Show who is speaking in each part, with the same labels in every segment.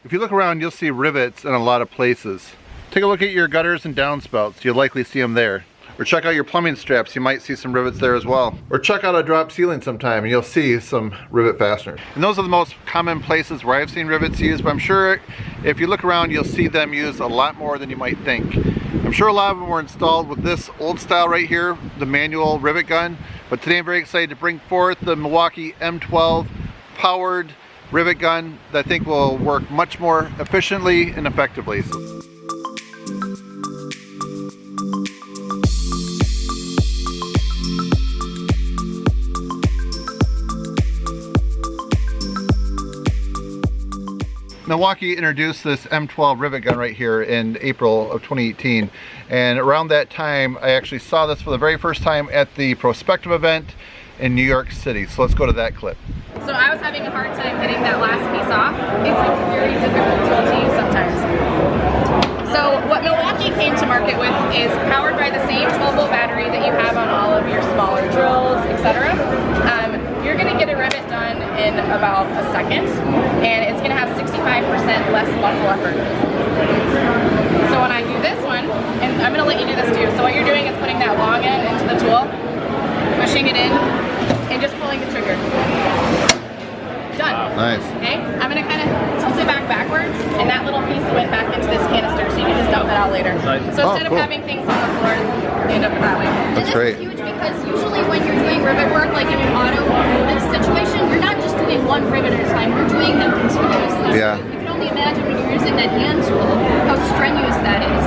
Speaker 1: If you look around, you'll see rivets in a lot of places. Take a look at your gutters and downspouts. You'll likely see them there. Or check out your plumbing straps. You might see some rivets there as well. Or check out a drop ceiling sometime and you'll see some rivet fasteners. And those are the most common places where I've seen rivets used, but I'm sure if you look around, you'll see them used a lot more than you might think. I'm sure a lot of them were installed with this old style right here, the manual rivet gun. But today I'm very excited to bring forth the Milwaukee M12 powered rivet gun that I think will work much more efficiently and effectively. Milwaukee introduced this M12 rivet gun right here in April of 2018, and around that time I actually saw this for the very first time at the Prospective event in New York City. So let's go to that clip.
Speaker 2: So I was having a hard time getting that last piece off. It's a very difficult tool to use sometimes. So what Milwaukee came to market with is powered by the same 12-volt battery that you have on all of your smaller drills, etc. You're going to get a rivet done in about a second, and it's going to have 65% less muscle effort. So when I do this one, and I'm going to let you do this too, so what you're doing is putting that long end into the tool, pushing it in, and just pulling the trigger. Done.
Speaker 1: Nice.
Speaker 2: Okay, I'm going to kind of tilt it backwards, and that little piece went back into this canister, so you can just dump it out later. Nice. So instead of having things on the floor, you end up that way.
Speaker 3: That's great. This is huge because usually when you're doing rivet work, like in an automotive situation, you're not just doing one rivet at a time, you're doing them continuously.
Speaker 1: Yeah.
Speaker 3: So you can only imagine when you're using that hand tool, how strenuous that is.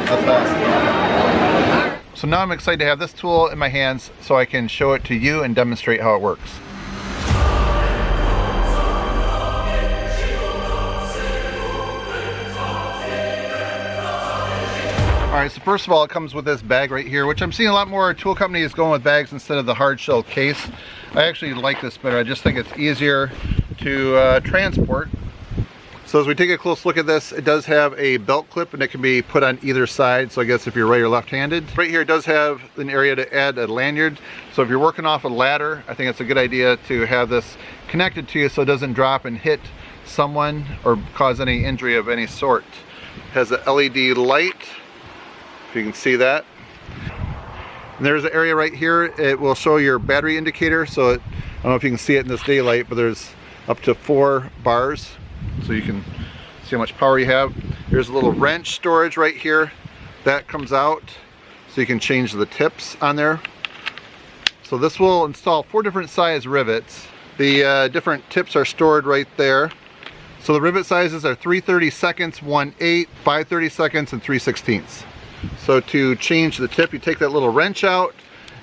Speaker 1: That's awesome. So now I'm excited to have this tool in my hands so I can show it to you and demonstrate how it works. Alright, so first of all, it comes with this bag right here, which I'm seeing a lot more tool companies going with bags instead of the hard shell case. I actually like this better. I just think it's easier to transport. So as we take a close look at this, it does have a belt clip and it can be put on either side. So I guess if you're right or left-handed. Right here it does have an area to add a lanyard. So if you're working off a ladder, I think it's a good idea to have this connected to you so it doesn't drop and hit someone or cause any injury of any sort. It has a LED light, if you can see that. And there's an area right here, it will show your battery indicator. So I don't know if you can see it in this daylight, but there's up to 4 bars. So you can see how much power you have. Here's a little wrench storage right here. That comes out so you can change the tips on there. So this will install 4 different size rivets. The different tips are stored right there. So the rivet sizes are 3/32, 1/8, 5/32, and 3/16. So to change the tip, you take that little wrench out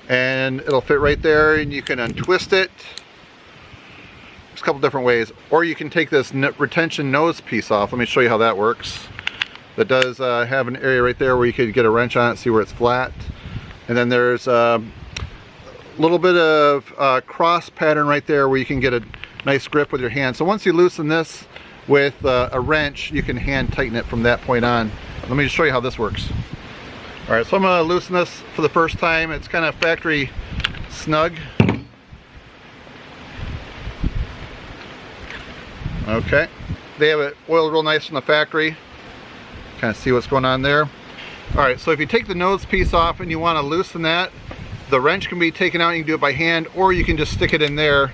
Speaker 1: and it'll fit right there, and you can untwist it. There's a couple different ways, or you can take this retention nose piece off. Let me show you how that works. That does have an area right there where you could get a wrench on it, see where it's flat. And then there's a little bit of cross pattern right there where you can get a nice grip with your hand. So once you loosen this with a wrench, you can hand tighten it from that point on. Let me just show you how this works. All right, so I'm gonna loosen this for the first time. It's kind of factory snug. Okay, they have it oiled real nice from the factory. Kind of see what's going on there. All right, so if you take the nose piece off and you want to loosen that, the wrench can be taken out. You can do it by hand, or you can just stick it in there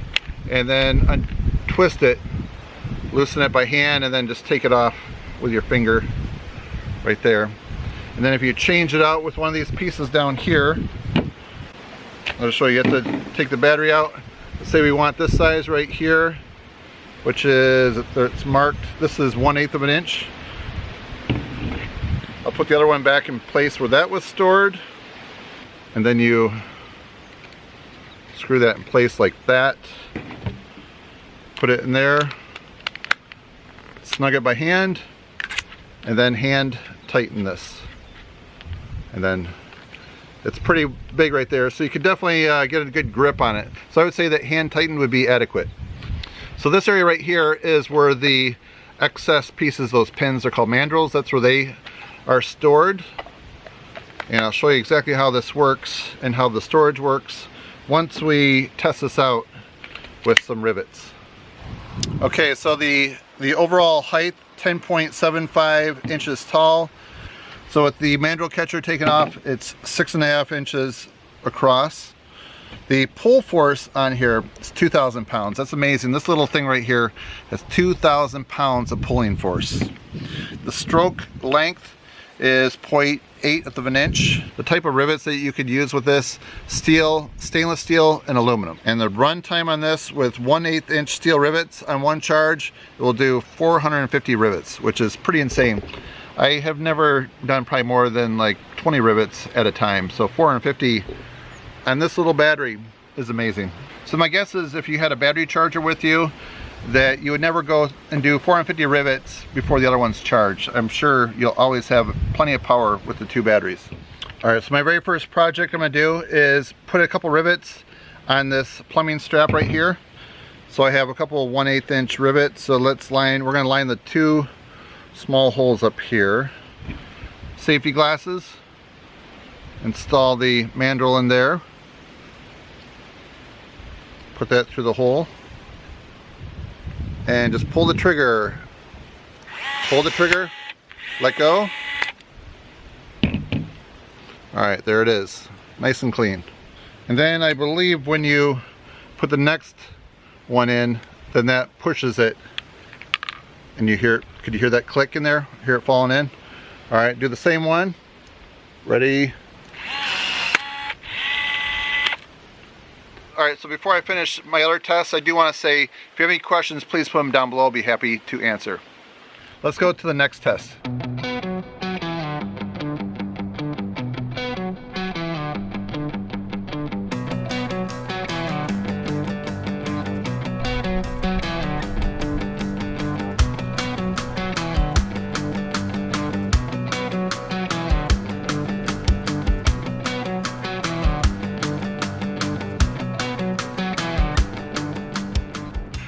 Speaker 1: and then untwist it, loosen it by hand, and then just take it off with your finger right there. And then if you change it out with one of these pieces down here, I'll just show you. You have to take the battery out. Let's say we want this size right here, which is, it's marked, this is 1/8 of an inch. I'll put the other one back in place where that was stored, and then you screw that in place like that, put it in there, snug it by hand, and then hand tighten this. And then it's pretty big right there, so you could definitely get a good grip on it. So I would say that hand tighten would be adequate. So this area right here is where the excess pieces, those pins, are called mandrels. That's where they are stored. And I'll show you exactly how this works and how the storage works once we test this out with some rivets. Okay, so the overall height, 10.75 inches tall. So with the mandrel catcher taken off, it's 6.5 inches across. The pull force on here is 2,000 pounds. That's amazing. This little thing right here has 2,000 pounds of pulling force. The stroke length is 0.8 of an inch. The type of rivets that you could use with this, steel, stainless steel, and aluminum. And the run time on this with 1/8 inch steel rivets on one charge, it will do 450 rivets, which is pretty insane. I have never done probably more than like 20 rivets at a time. So 450 on this little battery is amazing. So my guess is if you had a battery charger with you, that you would never go and do 450 rivets before the other one's charged. I'm sure you'll always have plenty of power with the two batteries. All right, so my very first project I'm gonna do is put a couple rivets on this plumbing strap right here. So I have a couple of 1/8 inch rivets. So we're gonna line the two small holes up here. Safety glasses. Install the mandrel in there. Put that through the hole. And just pull the trigger. Pull the trigger, let go. All right, there it is, nice and clean. And then I believe when you put the next one in, then that pushes it. And you hear, could you hear that click in there? Hear it falling in? All right, do the same one. Ready? All right, so before I finish my other tests, I do want to say, if you have any questions, please put them down below. I'll be happy to answer. Let's go to the next test.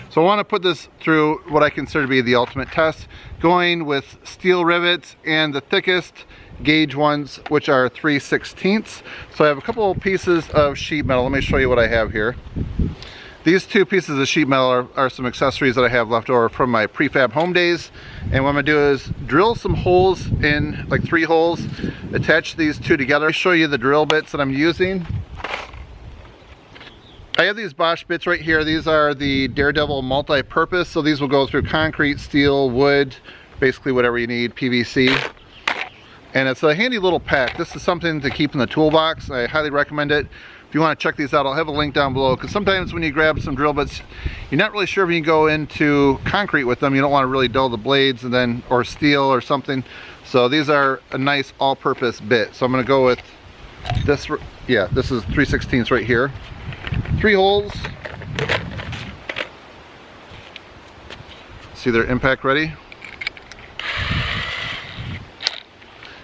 Speaker 1: So I want to put this through what I consider to be the ultimate test, going with steel rivets and the thickest gauge ones, which are 3/16. So I have a couple of pieces of sheet metal. Let me show you what I have here. These two pieces of sheet metal are some accessories that I have left over from my prefab home days. And what I'm gonna do is drill some holes in, like 3 holes, attach these two together. I'll show you the drill bits that I'm using. I have these Bosch bits right here. These are the Daredevil multi-purpose, so these will go through concrete, steel, wood, basically whatever you need, PVC. And it's a handy little pack. This is something to keep in the toolbox. I highly recommend it. If you want to check these out, I'll have a link down below, because sometimes when you grab some drill bits, you're not really sure if you can go into concrete with them. You don't want to really dull the blades, and then, or steel or something. So these are a nice all-purpose bit. So I'm going to go with this. Yeah, this is 3/16 right here. 3 holes. See, they're impact ready.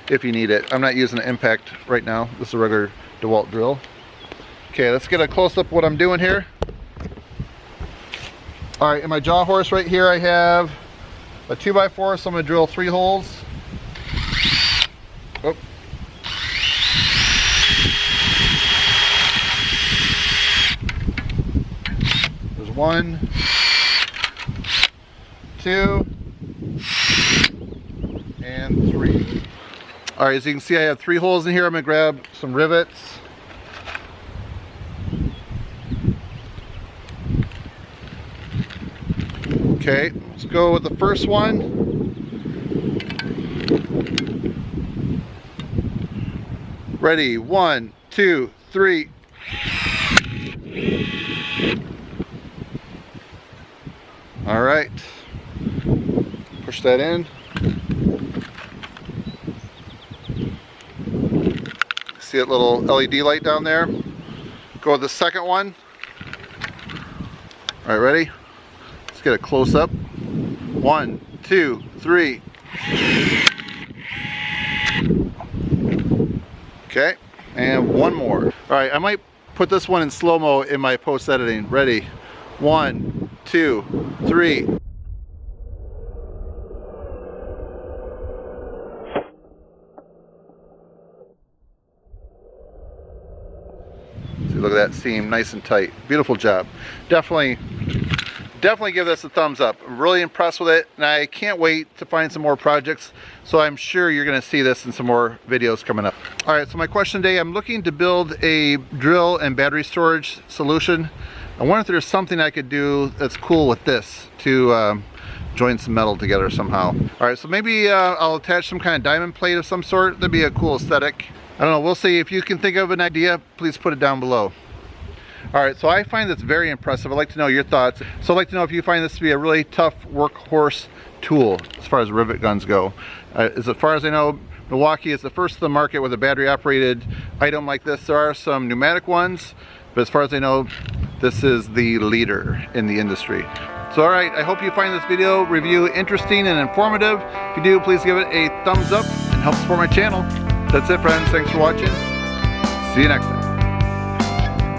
Speaker 1: If you need it. I'm not using an impact right now. This is a regular DeWalt drill. Okay, let's get a close-up of what I'm doing here. All right, in my jaw horse right here, I have a 2x4, so I'm gonna drill 3 holes. Oh. There's 1, 2, and 3. All right, as you can see, I have 3 holes in here. I'm gonna grab some rivets. Okay, let's go with the first one. Ready, 1, 2, 3. All right, push that in. See that little LED light down there? Go with the second one. All right, ready? Let's get a close up. 1, 2, 3. Okay, and one more. All right, I might put this one in slow-mo in my post-editing. Ready? 1, 2, 3. See, look at that seam, nice and tight. Beautiful job. Definitely definitely give this a thumbs up. I'm really impressed with it, and I can't wait to find some more projects. So I'm sure you're gonna see this in some more videos coming up. All right, so my question today, I'm looking to build a drill and battery storage solution. I wonder if there's something I could do that's cool with this to join some metal together somehow. All right, so maybe I'll attach some kind of diamond plate of some sort. That'd be a cool aesthetic. I don't know, we'll see. If you can think of an idea, please put it down below. All right, so I find this very impressive. I'd like to know your thoughts. So I'd like to know if you find this to be a really tough workhorse tool as far as rivet guns go. As far as I know, Milwaukee is the first to the market with a battery operated item like this. There are some pneumatic ones, but as far as I know, this is the leader in the industry. So all right, I hope you find this video review interesting and informative. If you do, please give it a thumbs up and help support my channel. That's it, friends. Thanks for watching. See you next time.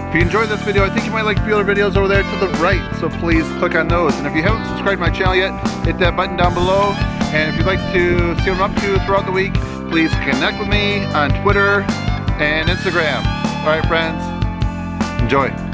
Speaker 1: If you enjoyed this video, I think you might like a few other videos over there to the right, so please click on those. And if you haven't subscribed to my channel yet, hit that button down below. And if you'd like to see what I'm up to throughout the week, please connect with me on Twitter and Instagram. All right, friends, enjoy.